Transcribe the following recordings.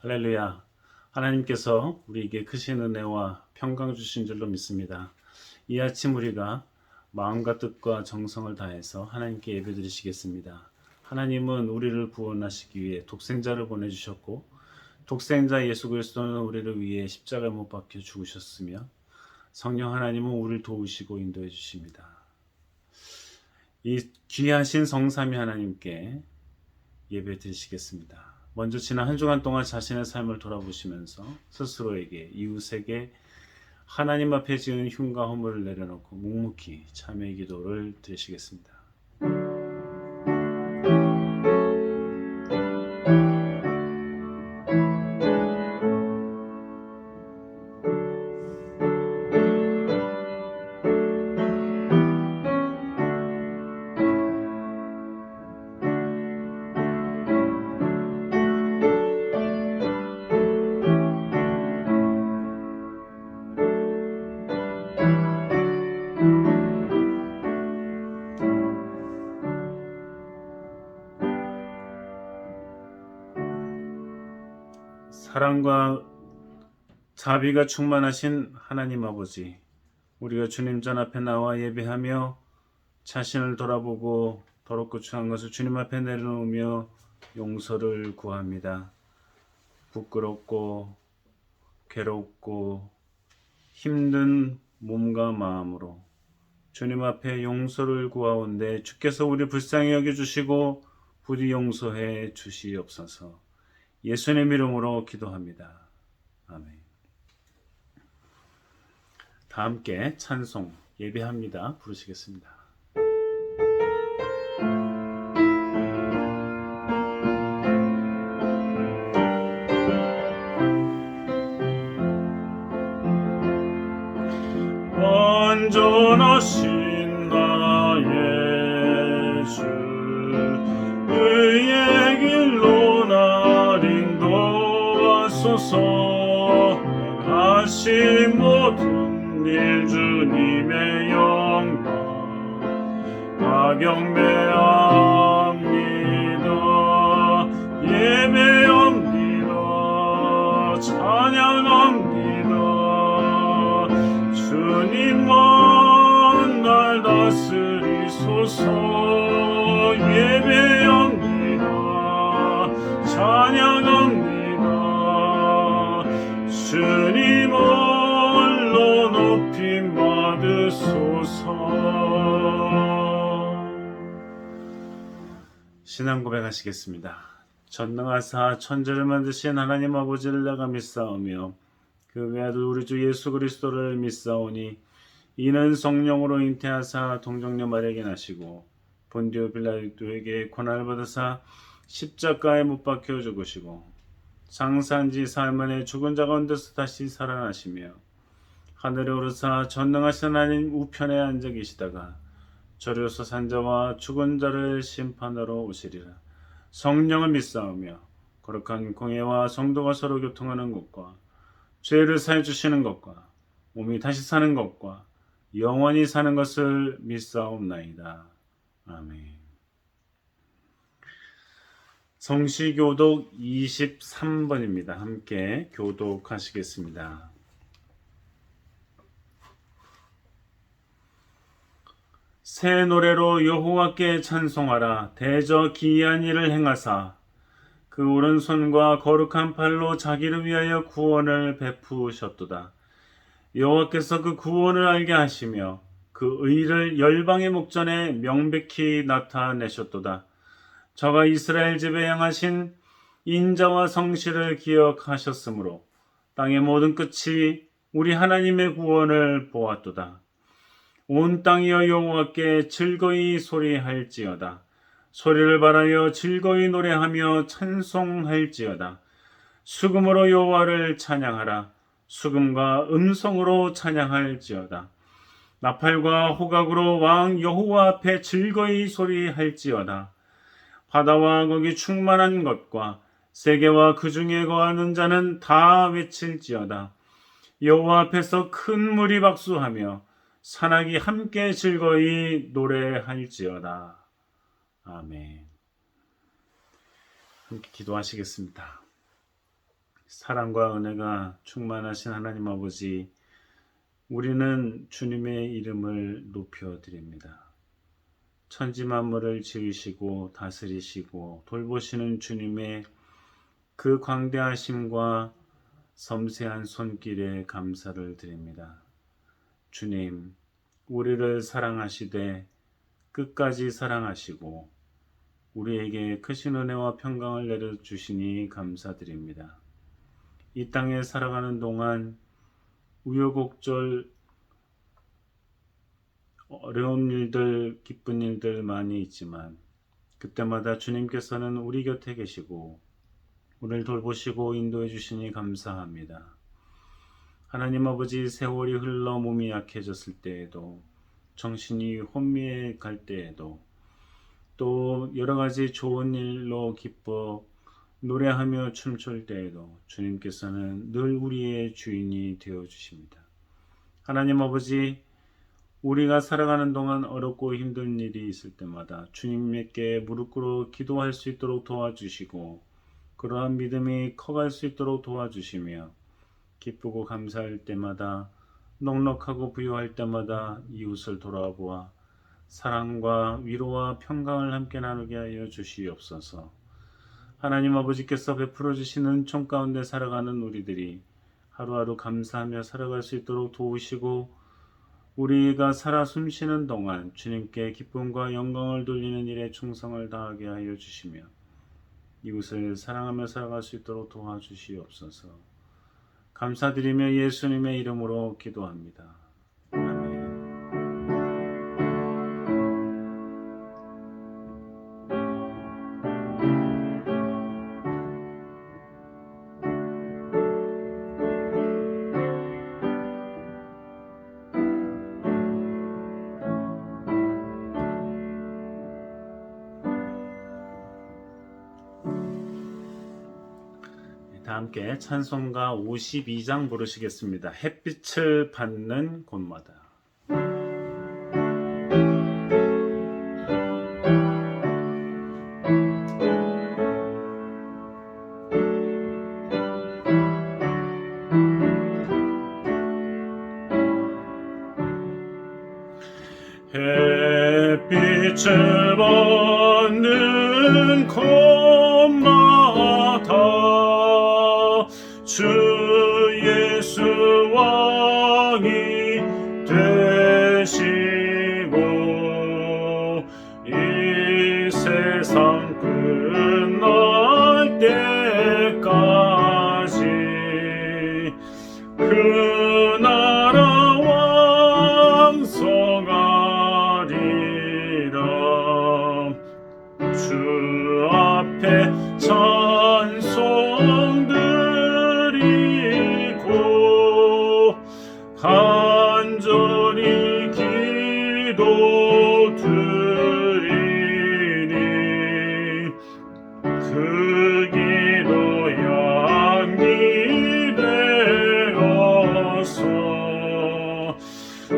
할렐루야. 하나님께서 우리에게 크신 은혜와 평강 주신 줄로 믿습니다. 이 아침 우리가 마음과 뜻과 정성을 다해서 하나님께 예배드리시겠습니다. 하나님은 우리를 구원하시기 위해 독생자를 보내주셨고, 독생자 예수 그리스도는 우리를 위해 십자가에 못 박혀 죽으셨으며, 성령 하나님은 우리를 도우시고 인도해 주십니다. 이 귀하신 성삼위 하나님께 예배 드리시겠습니다. 먼저 지난 한 주간 동안 자신의 삶을 돌아보시면서 스스로에게, 이웃에게 하나님 앞에 지은 흉과 허물을 내려놓고 묵묵히 참회의 기도를 드리시겠습니다. 사랑과 자비가 충만하신 하나님 아버지, 우리가 주님 전 앞에 나와 예배하며 자신을 돌아보고 더럽고 추한 것을 주님 앞에 내려놓으며 용서를 구합니다. 부끄럽고 괴롭고 힘든 몸과 마음으로 주님 앞에 용서를 구하온데 주께서 우리 불쌍히 여겨주시고 부디 용서해 주시옵소서. 예수님 이름으로 기도합니다. 아멘. 다 함께 찬송 예배합니다. 부르시겠습니다. 완전하신 나의 주, 의의 길로 날 인도하소서. 행하신 모든 일 주님의 영광 가경배합니다. 예배합니다. 찬양합니다. 주님만 날 다스리소서. 예배합니다. 찬양합니다. 주님 홀로 높임 받으소서. 신앙 고백하시겠습니다. 전능하사 천지를 만드신 하나님 아버지를 내가 믿사오며 그 외아들 우리 주 예수 그리스도를 믿사오니 이는 성령으로 잉태하사 동정녀 마리아에게 나시고 본디오 빌라도에게 고난을 받으사 십자가에 못 박혀 죽으시고 장사한 지 사흘 만에 죽은 자 가운데서 다시 살아나시며 하늘에 오르사 전능하신 하나님 우편에 앉아 계시다가 저리로서 산자와 죽은 자를 심판하러 오시리라. 성령을 믿사오며 거룩한 공예와 성도가 서로 교통하는 것과 죄를 사해 주시는 것과 몸이 다시 사는 것과 영원히 사는 것을 믿사옵나이다. 아멘. 성시교독 23번입니다. 함께 교독하시겠습니다. 새 노래로 여호와께 찬송하라. 대저 기이한 일을 행하사 그 오른손과 거룩한 팔로 자기를 위하여 구원을 베푸셨도다. 여호와께서 그 구원을 알게 하시며 그 의를 열방의 목전에 명백히 나타내셨도다. 저가 이스라엘 집에 향하신 인자와 성실을 기억하셨으므로 땅의 모든 끝이 우리 하나님의 구원을 보았도다. 온 땅이여 여호와께 즐거이 소리할지어다. 소리를 발하여 즐거이 노래하며 찬송할지어다. 수금으로 여호와를 찬양하라. 수금과 음성으로 찬양할지어다. 나팔과 호각으로 왕 여호와 앞에 즐거이 소리할지어다. 바다와 거기 충만한 것과 세계와 그 중에 거하는 자는 다 외칠지어다. 여호와 앞에서 큰 물이 박수하며 산악이 함께 즐거이 노래할지어다. 아멘. 함께 기도하시겠습니다. 사랑과 은혜가 충만하신 하나님 아버지, 우리는 주님의 이름을 높여드립니다. 천지 만물을 지으시고 다스리시고 돌보시는 주님의 그 광대하심과 섬세한 손길에 감사를 드립니다. 주님, 우리를 사랑하시되 끝까지 사랑하시고 우리에게 크신 은혜와 평강을 내려주시니 감사드립니다. 이 땅에 살아가는 동안 우여곡절, 어려운 일들, 기쁜 일들 많이 있지만 그때마다 주님께서는 우리 곁에 계시고 우리를 돌보시고 인도해 주시니 감사합니다. 하나님 아버지, 세월이 흘러 몸이 약해졌을 때에도, 정신이 혼미해 갈 때에도, 또 여러 가지 좋은 일로 기뻐 노래하며 춤출 때에도 주님께서는 늘 우리의 주인이 되어 주십니다. 하나님 아버지, 우리가 살아가는 동안 어렵고 힘든 일이 있을 때마다 주님께 무릎 꿇어 기도할 수 있도록 도와주시고 그러한 믿음이 커갈 수 있도록 도와주시며 기쁘고 감사할 때마다, 넉넉하고 부유할 때마다 이웃을 돌아보아 사랑과 위로와 평강을 함께 나누게 하여 주시옵소서. 하나님 아버지께서 베풀어 주시는 은총 가운데 살아가는 우리들이 하루하루 감사하며 살아갈 수 있도록 도우시고, 우리가 살아 숨쉬는 동안 주님께 기쁨과 영광을 돌리는 일에 충성을 다하게 하여 주시며 이웃을 사랑하며 살아갈 수 있도록 도와주시옵소서. 감사드리며 예수님의 이름으로 기도합니다. 아멘. 다 함께 찬송가 52장 부르시겠습니다. 햇빛을 받는 곳마다. 햇빛을 받는 곳마다 주 예수 왕이 되시고 이 세상 끝날 때까지 그 나라 왕성하리라. 주 앞에 찬송 드리고 간절히 기도 드리니 그 기도 양이 되어서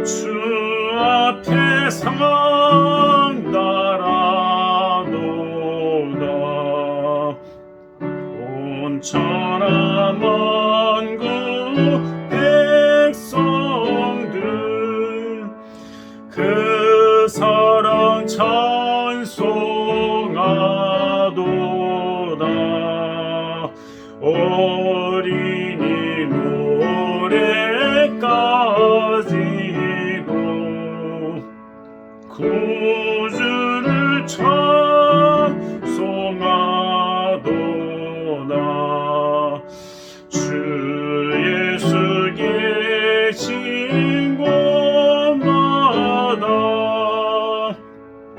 주 앞에 상달하도다. 온천하 만국 백성들 그 사랑 찬송하도다. 어린이 노래까지도 구주를 찬송하도다. 주 예수 계신 곳마다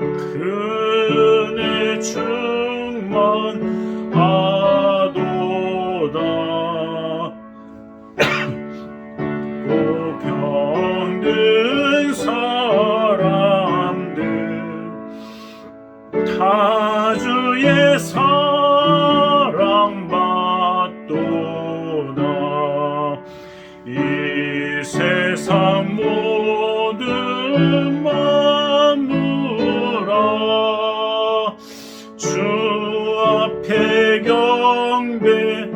그네 충만하도다. 고 병든 사람들 다 주의 사랑받도다. 이 세상 모든 만물아 주 앞에 경배하도다.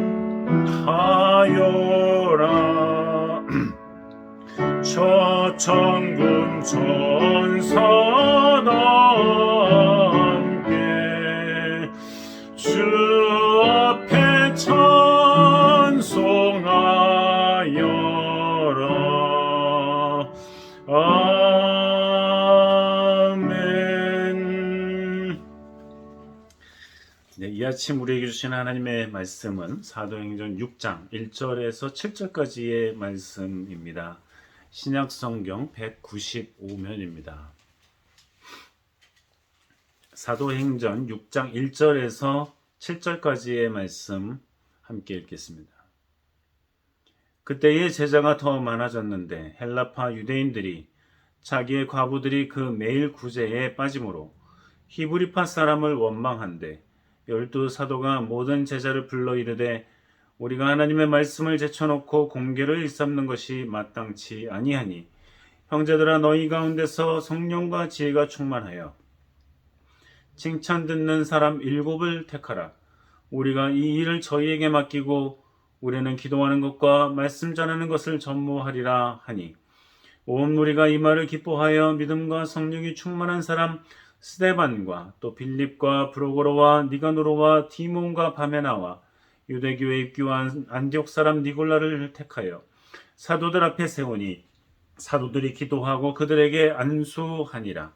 천군 천사나 함께 주 앞에 찬송하여라. 아멘. 네, 이 아침 우리에게 주신 하나님의 말씀은 사도행전 6장 1절에서 7절까지의 말씀입니다. 신약성경 195면입니다. 사도행전 6장 1절에서 7절까지의 말씀 함께 읽겠습니다. 그때의 제자가 더 많아졌는데 헬라파 유대인들이 자기의 과부들이 그 매일 구제에 빠짐으로 히브리파 사람을 원망한데 12 사도가 모든 제자를 불러 이르되 우리가 하나님의 말씀을 제쳐놓고 공개를 일삼는 것이 마땅치 아니하니 형제들아 너희 가운데서 성령과 지혜가 충만하여 칭찬 듣는 사람 7을 택하라. 우리가 이 일을 저희에게 맡기고 우리는 기도하는 것과 말씀 전하는 것을 전무하리라 하니 온 무리가 이 말을 기뻐하여 믿음과 성령이 충만한 사람 스데반과 또 빌립과 브로고로와 니가노로와 디몬과 바메나와 유대교에 입교한 안디옥 사람 니골라를 택하여 사도들 앞에 세우니 사도들이 기도하고 그들에게 안수하니라.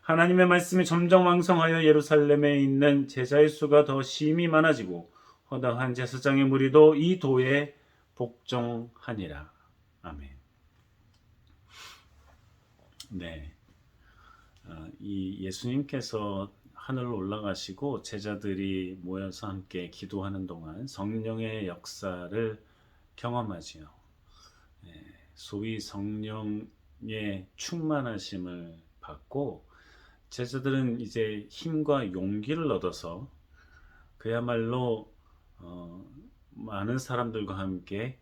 하나님의 말씀이 점점 왕성하여 예루살렘에 있는 제자의 수가 더 심히 많아지고 허다한 제사장의 무리도 이 도에 복종하니라. 아멘. 네, 이 예수님께서 하늘로 올라가시고 제자들이 모여서 함께 기도하는 동안 성령의 역사를 경험하지요. 소위 성령의 충만하심을 받고 제자들은 이제 힘과 용기를 얻어서 그야말로 많은 사람들과 함께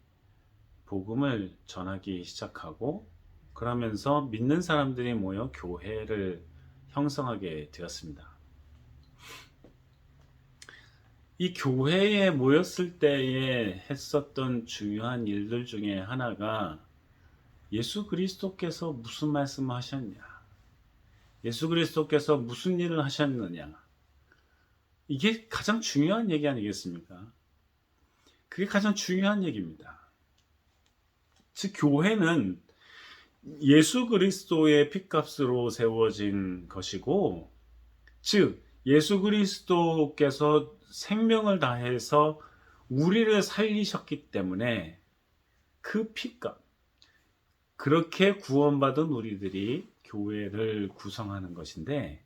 복음을 전하기 시작하고 그러면서 믿는 사람들이 모여 교회를 형성하게 되었습니다. 이 교회에 모였을 때에 했었던 중요한 일들 중에 하나가 예수 그리스도께서 무슨 말씀을 하셨냐, 예수 그리스도께서 무슨 일을 하셨느냐, 이게 가장 중요한 얘기 아니겠습니까? 그게 가장 중요한 얘기입니다. 즉 교회는 예수 그리스도의 핏값으로 세워진 것이고, 즉 예수 그리스도께서 생명을 다해서 우리를 살리셨기 때문에 그 핏값, 그렇게 구원받은 우리들이 교회를 구성하는 것인데,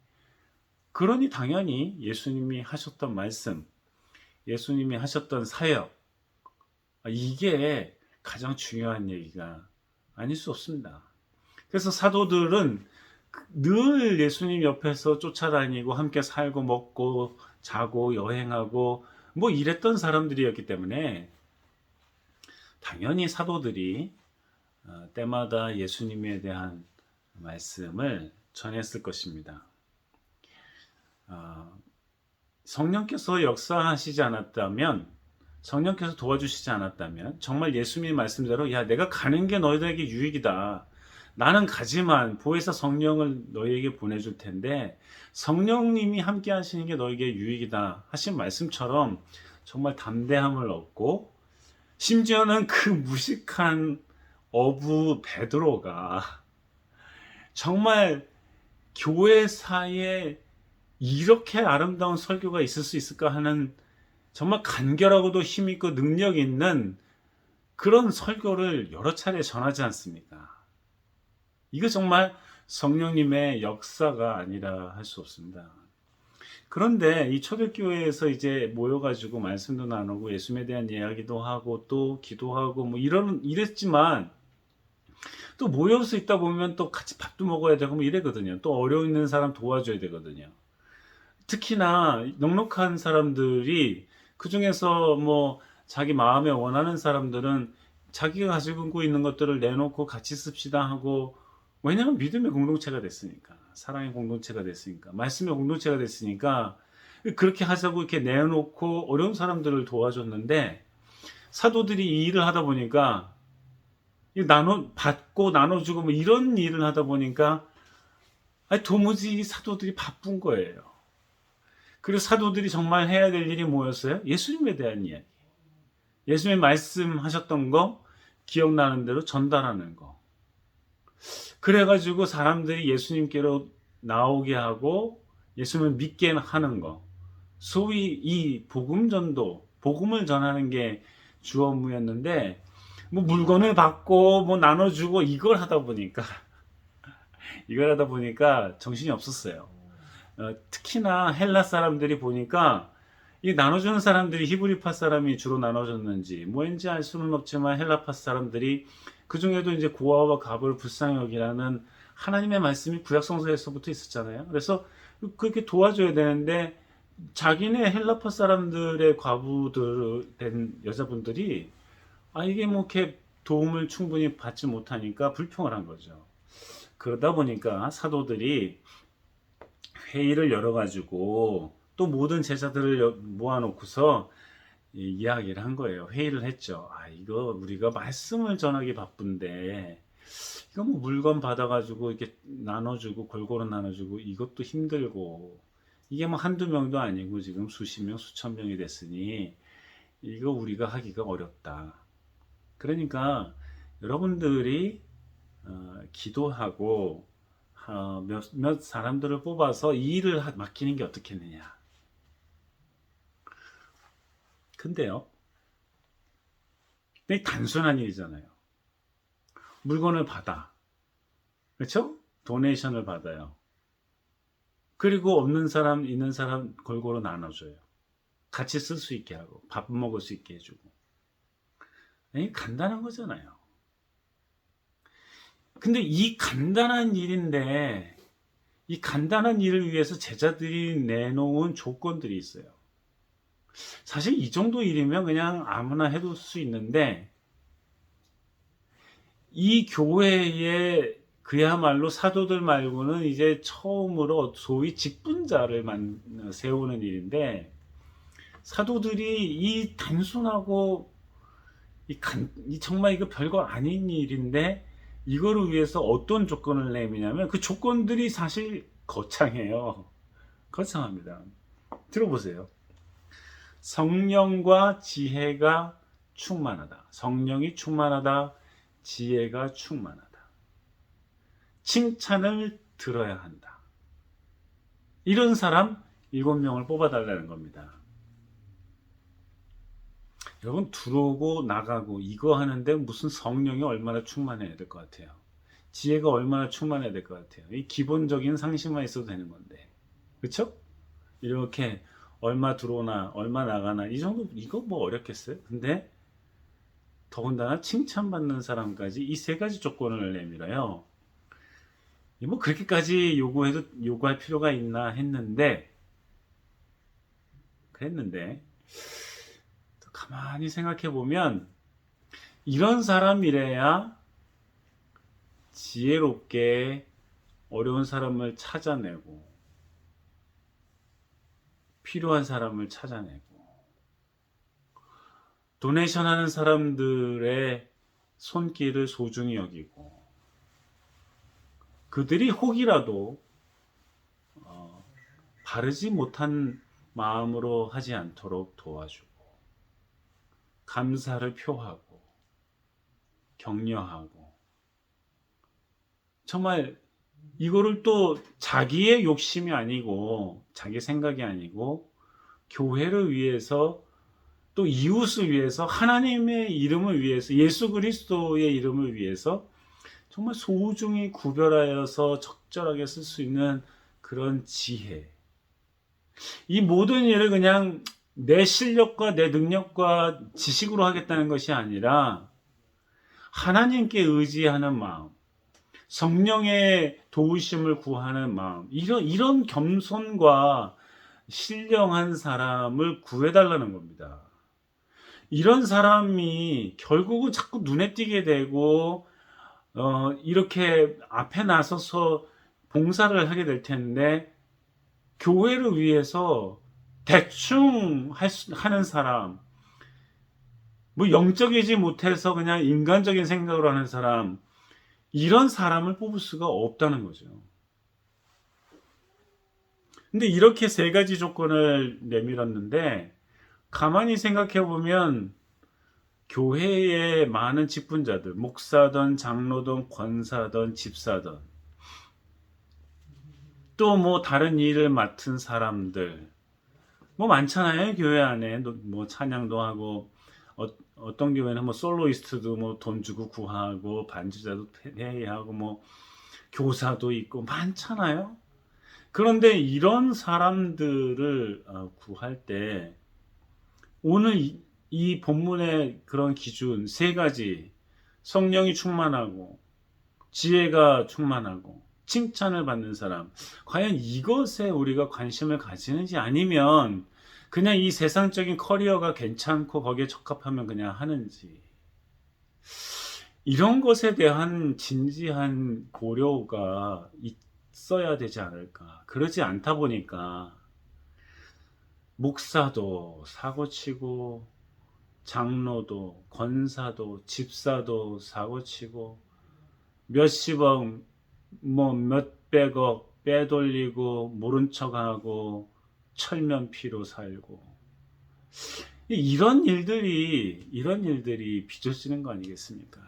그러니 당연히 예수님이 하셨던 말씀, 예수님이 하셨던 사역, 이게 가장 중요한 얘기가 아닐 수 없습니다. 그래서 사도들은 늘 예수님 옆에서 쫓아다니고 함께 살고 먹고 자고 여행하고 뭐 이랬던 사람들이었기 때문에 당연히 사도들이 때마다 예수님에 대한 말씀을 전했을 것입니다. 성령께서 역사하시지 않았다면, 성령께서 도와주시지 않았다면 정말 예수님의 말씀대로 야 내가 가는 게 너희들에게 유익이다, 나는 가지만 보혜사 성령을 너희에게 보내줄 텐데 성령님이 함께 하시는 게 너희에게 유익이다 하신 말씀처럼 정말 담대함을 얻고, 심지어는 그 무식한 어부 베드로가 정말 교회사에 이렇게 아름다운 설교가 있을 수 있을까 하는 정말 간결하고도 힘있고 능력 있는 그런 설교를 여러 차례 전하지 않습니까? 이거 정말 성령님의 역사가 아니라 할 수 없습니다. 그런데 이 초대교회에서 이제 모여가지고 말씀도 나누고 예수님에 대한 이야기도 하고 또 기도하고 뭐 이랬지만 또 모여서 있다 보면 또 같이 밥도 먹어야 되고 뭐 이래거든요. 또 어려운 있는 사람 도와줘야 되거든요. 특히나 넉넉한 사람들이 그 중에서 뭐 자기 마음에 원하는 사람들은 자기가 가지고 있는 것들을 내놓고 같이 씁시다 하고, 왜냐하면 믿음의 공동체가 됐으니까, 사랑의 공동체가 됐으니까, 말씀의 공동체가 됐으니까 그렇게 하자고 이렇게 내놓고 어려운 사람들을 도와줬는데, 사도들이 이 일을 하다 보니까 받고 나눠주고 뭐 이런 일을 하다 보니까 도무지 사도들이 바쁜 거예요. 그리고 사도들이 정말 해야 될 일이 뭐였어요? 예수님에 대한 이야기. 예수님 말씀하셨던 거 기억나는 대로 전달하는 거. 그래가지고 사람들이 예수님께로 나오게 하고 예수님을 믿게 하는 거. 소위 이 복음 전도, 복음을 전하는 게 주 업무였는데, 뭐 물건을 받고 뭐 나눠주고 이걸 하다 보니까 정신이 없었어요. 특히나 헬라 사람들이 보니까 이 나눠주는 사람들이 히브리파 사람이 주로 나눠줬는지 뭐인지 알 수는 없지만 헬라파 사람들이 그 중에도 이제 고아와 갑을 불쌍히 여기라는 하나님의 말씀이 구약성서에서부터 있었잖아요. 그래서 그렇게 도와줘야 되는데 자기네 헬라파 사람들의 과부들 된 여자분들이 이게 뭐 이렇게 도움을 충분히 받지 못하니까 불평을 한 거죠. 그러다 보니까 사도들이 회의를 열어가지고 또 모든 제자들을 모아놓고서 이야기를 한 거예요. 회의를 했죠. 이거 우리가 말씀을 전하기 바쁜데 이거 뭐 물건 받아가지고 이렇게 나눠주고 골고루 나눠주고 이것도 힘들고 이게 뭐 한두 명도 아니고 지금 수십 명, 수천 명이 됐으니 이거 우리가 하기가 어렵다. 그러니까 여러분들이 기도하고 몇 사람들을 뽑아서 이 일을 맡기는 게 어떻겠느냐. 근데요, 되게 단순한 일이잖아요. 물건을 받아. 그렇죠? 도네이션을 받아요. 그리고 없는 사람, 있는 사람 골고루 나눠줘요. 같이 쓸 수 있게 하고, 밥 먹을 수 있게 해주고. 간단한 거잖아요. 근데 이 간단한 일인데, 이 간단한 일을 위해서 제자들이 내놓은 조건들이 있어요. 사실 이 정도 일이면 그냥 아무나 해둘 수 있는데, 이 교회에 그야말로 사도들 말고는 이제 처음으로 소위 직분자를 세우는 일인데, 사도들이 이 단순하고 정말 이거 별거 아닌 일인데 이거를 위해서 어떤 조건을 내미냐면 그 조건들이 사실 거창해요. 거창합니다. 들어보세요. 성령과 지혜가 충만하다. 성령이 충만하다. 지혜가 충만하다. 칭찬을 들어야 한다. 이런 사람 7명을 뽑아달라는 겁니다. 여러분 들어오고 나가고 이거 하는데 무슨 성령이 얼마나 충만해야 될 것 같아요. 지혜가 얼마나 충만해야 될 것 같아요. 이 기본적인 상식만 있어도 되는 건데. 그렇죠? 이렇게 얼마 들어오나 얼마 나가나 이 정도 이거 뭐 어렵겠어요? 근데 더군다나 칭찬받는 사람까지 이 세 가지 조건을 내밀어요. 뭐 그렇게까지 요구할 필요가 있나 그랬는데 가만히 생각해 보면 이런 사람이래야 지혜롭게 어려운 사람을 찾아내고 필요한 사람을 찾아내고 도네이션 하는 사람들의 손길을 소중히 여기고 그들이 혹이라도 바르지 못한 마음으로 하지 않도록 도와주고 감사를 표하고 격려하고 정말 이거를 또 자기의 욕심이 아니고 자기 생각이 아니고 교회를 위해서 또 이웃을 위해서 하나님의 이름을 위해서 예수 그리스도의 이름을 위해서 정말 소중히 구별하여서 적절하게 쓸 수 있는 그런 지혜. 이 모든 일을 그냥 내 실력과 내 능력과 지식으로 하겠다는 것이 아니라 하나님께 의지하는 마음, 성령의 도우심을 구하는 마음, 이런 겸손과 신령한 사람을 구해달라는 겁니다. 이런 사람이 결국은 자꾸 눈에 띄게 되고 이렇게 앞에 나서서 봉사를 하게 될 텐데 교회를 위해서 대충 하는 사람 뭐 영적이지 못해서 그냥 인간적인 생각을 하는 사람, 이런 사람을 뽑을 수가 없다는 거죠. 근데 이렇게 세 가지 조건을 내밀었는데 가만히 생각해 보면 교회의 많은 직분자들, 목사든 장로든 권사든 집사든 또 뭐 다른 일을 맡은 사람들 뭐 많잖아요. 교회 안에 뭐 찬양도 하고 어떤 교회는 뭐 솔로이스트도 뭐 돈 주고 구하고 반주자도 회의하고 뭐 교사도 있고 많잖아요. 그런데 이런 사람들을 구할 때 오늘 이 본문의 그런 기준 세 가지, 성령이 충만하고 지혜가 충만하고 칭찬을 받는 사람, 과연 이것에 우리가 관심을 가지는지 아니면 그냥 이 세상적인 커리어가 괜찮고 거기에 적합하면 그냥 하는지, 이런 것에 대한 진지한 고려가 있어야 되지 않을까. 그러지 않다 보니까 목사도 사고치고 장로도 권사도 집사도 사고치고 몇십억 뭐 몇백억 빼돌리고 모른 척하고 철면피로 살고, 이런 일들이 빚어지는 거 아니겠습니까?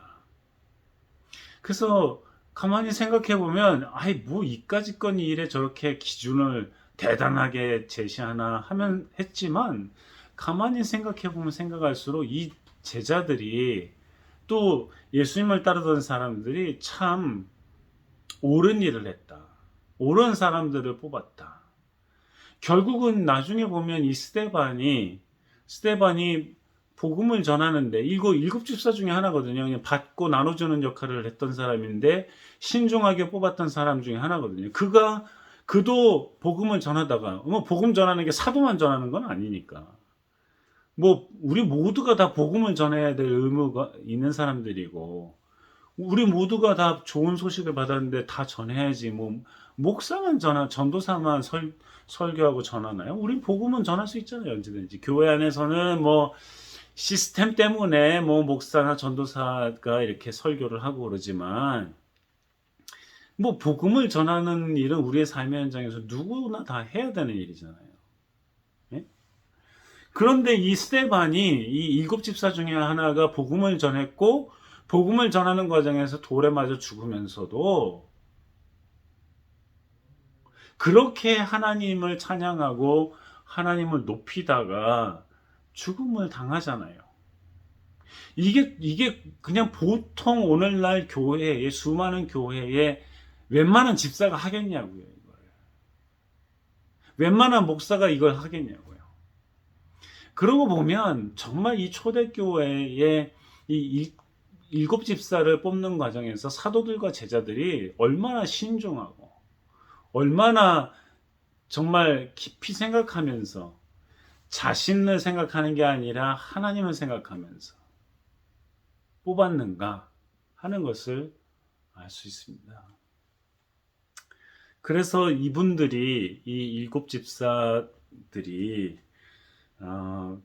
그래서 가만히 생각해 보면 아이 뭐 이까짓 건 일에 저렇게 기준을 대단하게 제시하나 하면 했지만, 가만히 생각해 보면 생각할수록 이 제자들이 또 예수님을 따르던 사람들이 참 옳은 일을 했다. 옳은 사람들을 뽑았다. 결국은 나중에 보면 이 스데반이 복음을 전하는데 일곱 집사 중에 하나거든요. 그냥 받고 나눠주는 역할을 했던 사람인데 신중하게 뽑았던 사람 중에 하나거든요. 그도 복음을 전하다가 뭐 복음 전하는 게 사도만 전하는 건 아니니까. 뭐 우리 모두가 다 복음을 전해야 될 의무가 있는 사람들이고 우리 모두가 다 좋은 소식을 받았는데 다 전해야지. 뭐 목사만 전도사만 설교하고 전하나요? 우리 복음은 전할 수 있잖아요. 언제든지. 교회 안에서는 뭐 시스템 때문에 뭐 목사나 전도사가 이렇게 설교를 하고 그러지만 뭐 복음을 전하는 일은 우리의 삶의 현장에서 누구나 다 해야 되는 일이잖아요. 예? 그런데 이 스데반이 이 일곱 집사 중에 하나가 복음을 전했고 복음을 전하는 과정에서 돌에 맞아 죽으면서도 그렇게 하나님을 찬양하고 하나님을 높이다가 죽음을 당하잖아요. 이게 그냥 보통 오늘날 교회에 수많은 교회에 웬만한 집사가 하겠냐고요, 이걸. 웬만한 목사가 이걸 하겠냐고요. 그러고 보면 정말 이 초대교회의 이 일곱 집사를 뽑는 과정에서 사도들과 제자들이 얼마나 신중하고 얼마나 정말 깊이 생각하면서 자신을 생각하는 게 아니라 하나님을 생각하면서 뽑았는가 하는 것을 알 수 있습니다. 그래서 이분들이 이 일곱 집사들이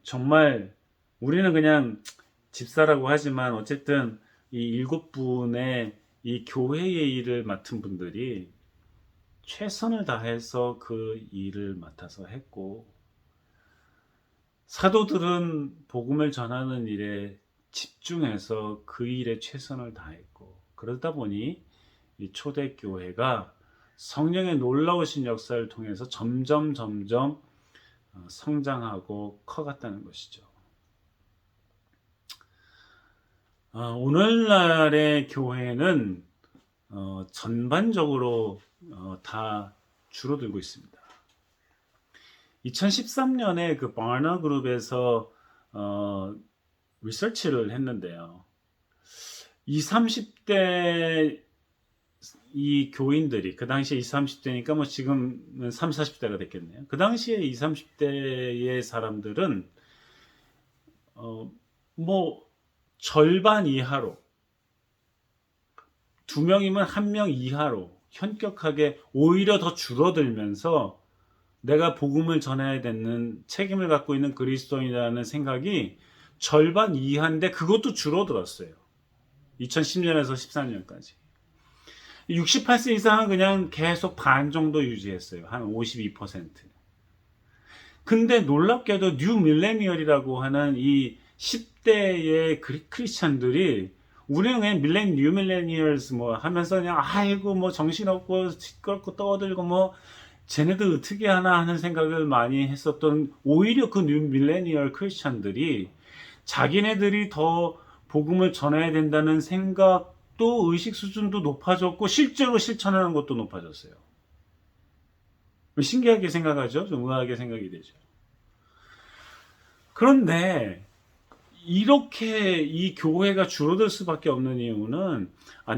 정말 우리는 그냥 집사라고 하지만 어쨌든 이 일곱 분의 이 교회의 일을 맡은 분들이 최선을 다해서 그 일을 맡아서 했고, 사도들은 복음을 전하는 일에 집중해서 그 일에 최선을 다했고, 그러다 보니 이 초대교회가 성령의 놀라우신 역사를 통해서 점점 성장하고 커갔다는 것이죠. 오늘날의 교회는 전반적으로 다 줄어들고 있습니다. 2013년에 그 바나 그룹에서 리서치를 했는데요. 20, 30대 이 교인들이, 그 당시에 20, 30대니까 뭐 지금은 30, 40대가 됐겠네요. 그 당시에 20, 30대의 사람들은 뭐 절반 이하로, 2명이면 1명 이하로 현격하게 오히려 더 줄어들면서 내가 복음을 전해야 되는 책임을 갖고 있는 그리스도인이라는 생각이 절반 이하인데 그것도 줄어들었어요. 2010년에서 14년까지. 68세 이상은 그냥 계속 반 정도 유지했어요. 한 52%. 근데 놀랍게도 뉴 밀레니얼이라고 하는 이 10대의 크리스찬들이 우리는 그냥 뉴 밀레니얼스 뭐 하면서 그냥 아이고 뭐 정신없고 시끄럽고 떠들고 뭐 쟤네들 어떻게 하나 하는 생각을 많이 했었던 오히려 그 뉴 밀레니얼 크리스찬들이 자기네들이 더 복음을 전해야 된다는 생각도 의식 수준도 높아졌고 실제로 실천하는 것도 높아졌어요. 신기하게 생각하죠? 좀 의아하게 생각이 되죠. 그런데 이렇게 이 교회가 줄어들 수밖에 없는 이유는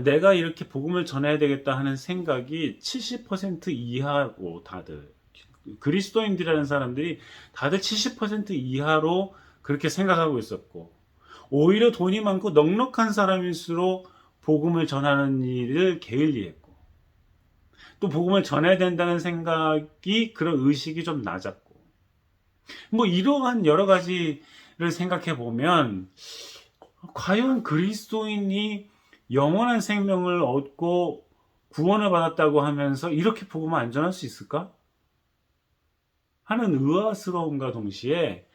내가 이렇게 복음을 전해야 되겠다 하는 생각이 70% 이하고 다들 그리스도인들이라는 사람들이 다들 70% 이하로 그렇게 생각하고 있었고 오히려 돈이 많고 넉넉한 사람일수록 복음을 전하는 일을 게을리했고 또 복음을 전해야 된다는 생각이 그런 의식이 좀 낮았고 뭐 이러한 여러 가지를 생각해 보면 과연 그리스도인이 영원한 생명을 얻고 구원을 받았다고 하면서 이렇게 복음을 안 전할 수 있을까? 하는 의아스러움과 동시에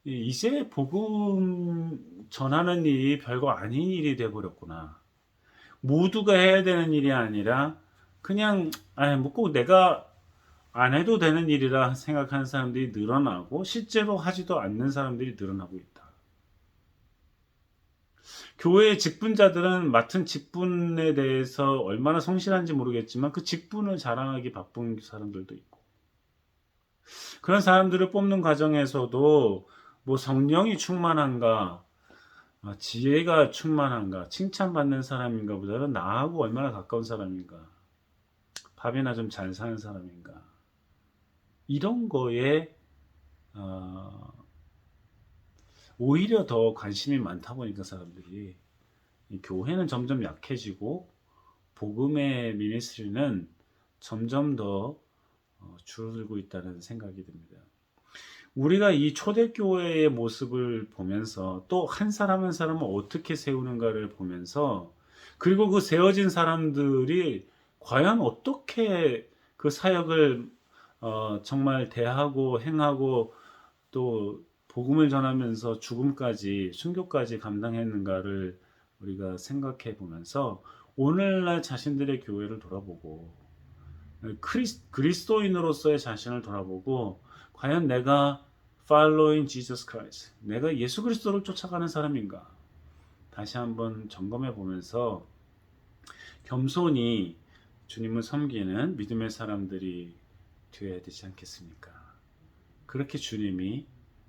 이제 복음 전하는 일이 별거 아닌 일이 돼버렸구나. 모두가 해야 되는 일이 아니라 그냥 뭐 꼭 내가 안 해도 되는 일이라 생각하는 사람들이 늘어나고 실제로 하지도 않는 사람들이 늘어나고 있다. 교회의 직분자들은 맡은 직분에 대해서 얼마나 성실한지 모르겠지만 그 직분을 자랑하기 바쁜 사람들도 있고 그런 사람들을 뽑는 과정에서도 뭐 성령이 충만한가 지혜가 충만한가 칭찬받는 사람인가 보다는 나하고 얼마나 가까운 사람인가 밥이나 좀 잘 사는 사람인가 이런 거에 오히려 더 관심이 많다 보니까 사람들이 교회는 점점 약해지고 복음의 미니스트리는 점점 더 줄어들고 있다는 생각이 듭니다. 우리가 이 초대교회의 모습을 보면서 또 한 사람 한 사람을 어떻게 세우는가를 보면서 그리고 그 세워진 사람들이 과연 어떻게 그 사역을 정말 대하고 행하고 또 복음을 전하면서 죽음까지 순교까지 감당했는가를 우리가 생각해 보면서 오늘날 자신들의 교회를 돌아보고 그리스도인으로서의 자신을 돌아보고 과연 내가 following Jesus Christ 내가 예수 그리스도를 쫓아가는 사람인가 다시 한번 점검해 보면서 겸손히 주님을 섬기는 믿음의 사람들이 되어야 되지 않겠습니까? 그렇게 주님이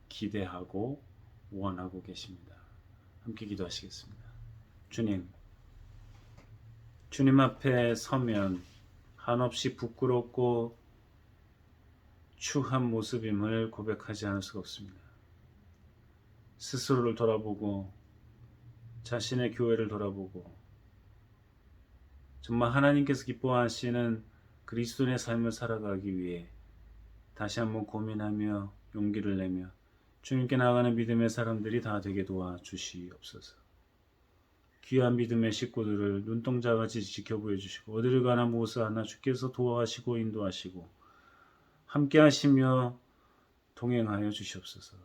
기대하고 원하고 계십니다. 함께 기도하시겠습니다. 주님 앞에 서면 한없이 부끄럽고 추한 모습임을 고백하지 않을 수가 없습니다. 스스로를 돌아보고 자신의 교회를 돌아보고 정말 하나님께서 기뻐하시는 그리스도인의 삶을 살아가기 위해 다시 한번 고민하며 용기를 내며 주님께 나아가는 믿음의 사람들이 다 되게 도와주시옵소서. 귀한 믿음의 식구들을 눈동자같이 지켜보여 주시고 어디를 가나 무엇을 하나 주께서 도와하시고 인도하시고 함께 하시며 동행하여 주시옵소서.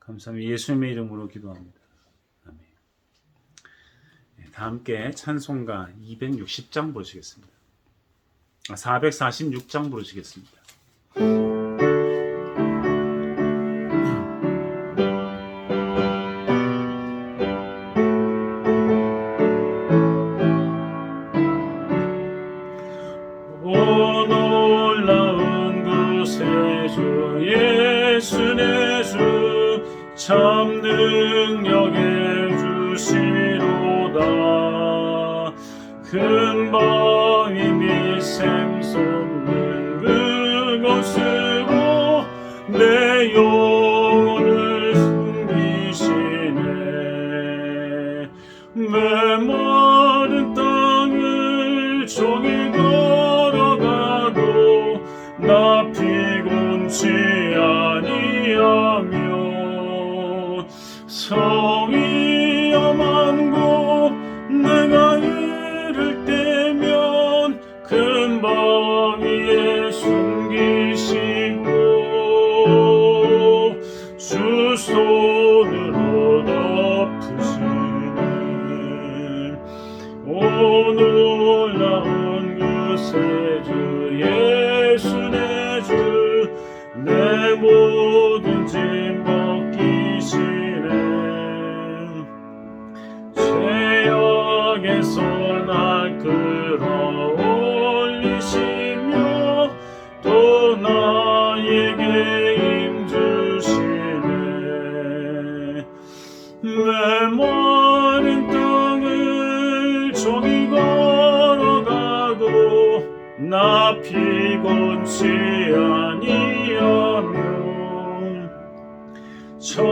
감사합니다. 예수님의 이름으로 기도합니다. 아멘. 다 함께 찬송가 260장 보시겠습니다. 446장 부르시겠습니다. 참 능력의 주시로다 큰 바위 및 샘솟는 그곳으로 내 영혼을 숨기시네 메마른 땅을 종일 걸어가도 나 피곤치 아니하며 저 위험한 곳 내가 이를 때면 큰 밤 위에 숨기시고 주 손으로 덮으시네. 오 놀라운 구세주 예수 내 주 내 모든 짐 벗기시네. 죄악에서 날 끌어올리시며 또 나에게 힘주시네. 메마른 땅을 종일 걸어가도 나 피곤치 아니하며 저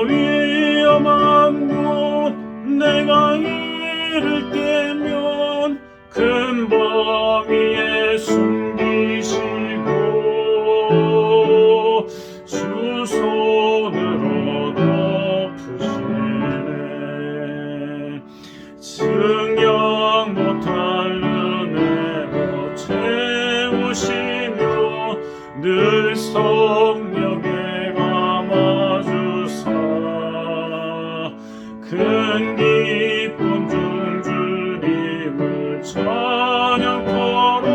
위험한 곳 내가 이를 때면 큰 밤 위에 숨기시고 주 손으로 덮으시네. 증량 못할 은혜로 채우시며 늘 성령에 감아주사 큰 기쁨 중 주님을 찬양하러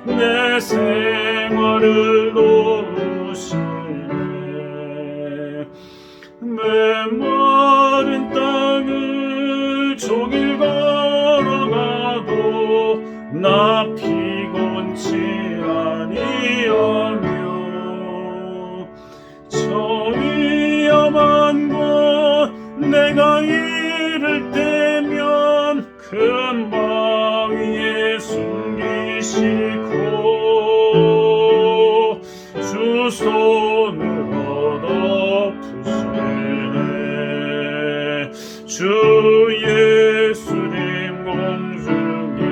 내 생활을 도우시네. 메마른 땅을 종일 걸어가도 나 피곤치 아니하며 저 위험한 곳 내가 이를 때면 큰 밤 위에 숨기시고 주 손으로 덮으시네. 주 예수님 공중에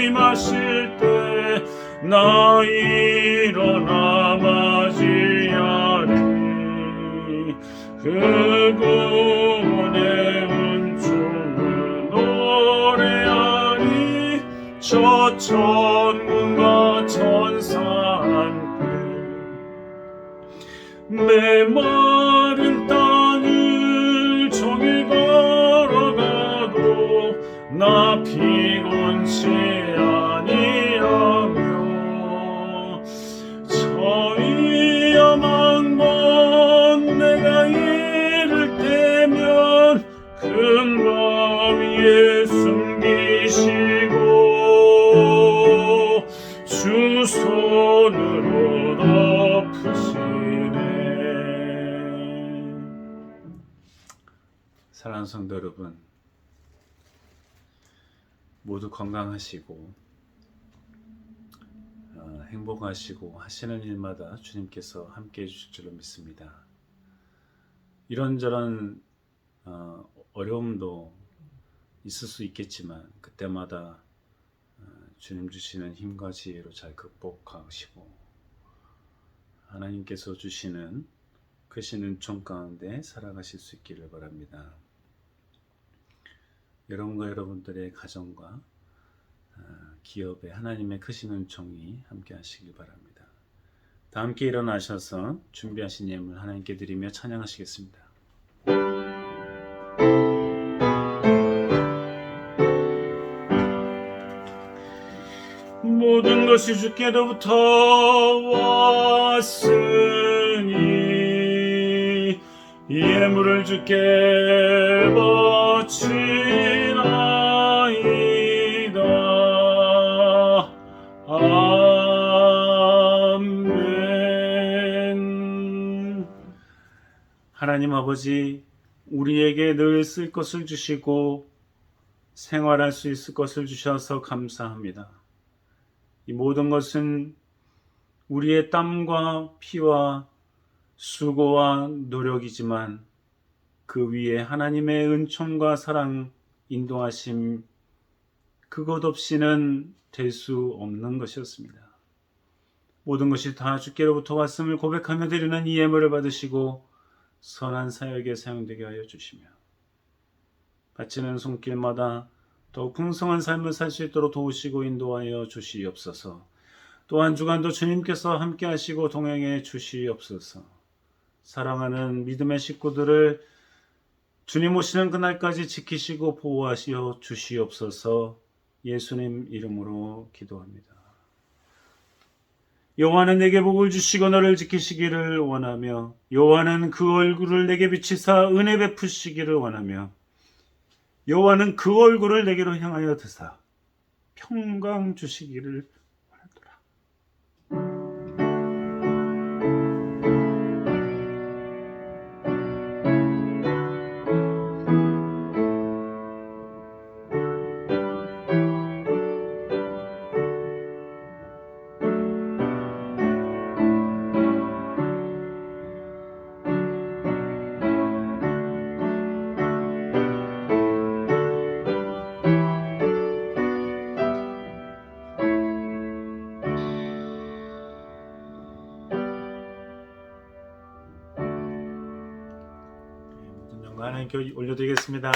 임하실 때 나 일어나 맞이하리. 그 구원의 은총을 노래하리. 저 천군과 천사 함께 메마른 땅을 종일 걸어가도 나 피곤치 아니하며 저 위험한 곳 내가 이를 때면 큰 밤 위에 숨기시고 주 손으로 덮으시네. 사랑하는 성도 여러분, 모두 건강하시고 행복하시고 하시는 일마다 주님께서 함께 해주실 줄로 믿습니다. 이런저런 어려움도 있을 수 있겠지만 그때마다 주님 주시는 힘과 지혜로 잘 극복하시고 하나님께서 주시는 크신 은총 가운데 살아가실 수 있기를 바랍니다. 여러분과 여러분들의 가정과 기업에 하나님의 크신 은총이 함께 하시길 바랍니다. 다 함께 일어나셔서 준비하신 예물 하나님께 드리며 찬양하시겠습니다. 모든 것이 주께로부터 왔으니 예물을 주께 바치나이다. 아멘. 하나님 아버지, 우리에게 늘 쓸 것을 주시고 생활할 수 있을 것을 주셔서 감사합니다. 이 모든 것은 우리의 땀과 피와 수고와 노력이지만 그 위에 하나님의 은총과 사랑, 인도하심, 그것 없이는 될 수 없는 것이었습니다. 모든 것이 다 주께로부터 왔음을 고백하며 드리는 이 예물을 받으시고 선한 사역에 사용되게 하여 주시며 바치는 손길마다 더욱 풍성한 삶을 살 수 있도록 도우시고 인도하여 주시옵소서. 또한 주간도 주님께서 함께 하시고 동행해 주시옵소서. 사랑하는 믿음의 식구들을 주님 오시는 그날까지 지키시고 보호하시어 주시옵소서. 예수님 이름으로 기도합니다. 여호와는 내게 복을 주시고 너를 지키시기를 원하며 여호와는 그 얼굴을 내게 비치사 은혜 베푸시기를 원하며 여호와는 그 얼굴을 내게로 향하여 드사 평강 주시기를 원하노라. 모든 영광 하나님께 올려드리겠습니다.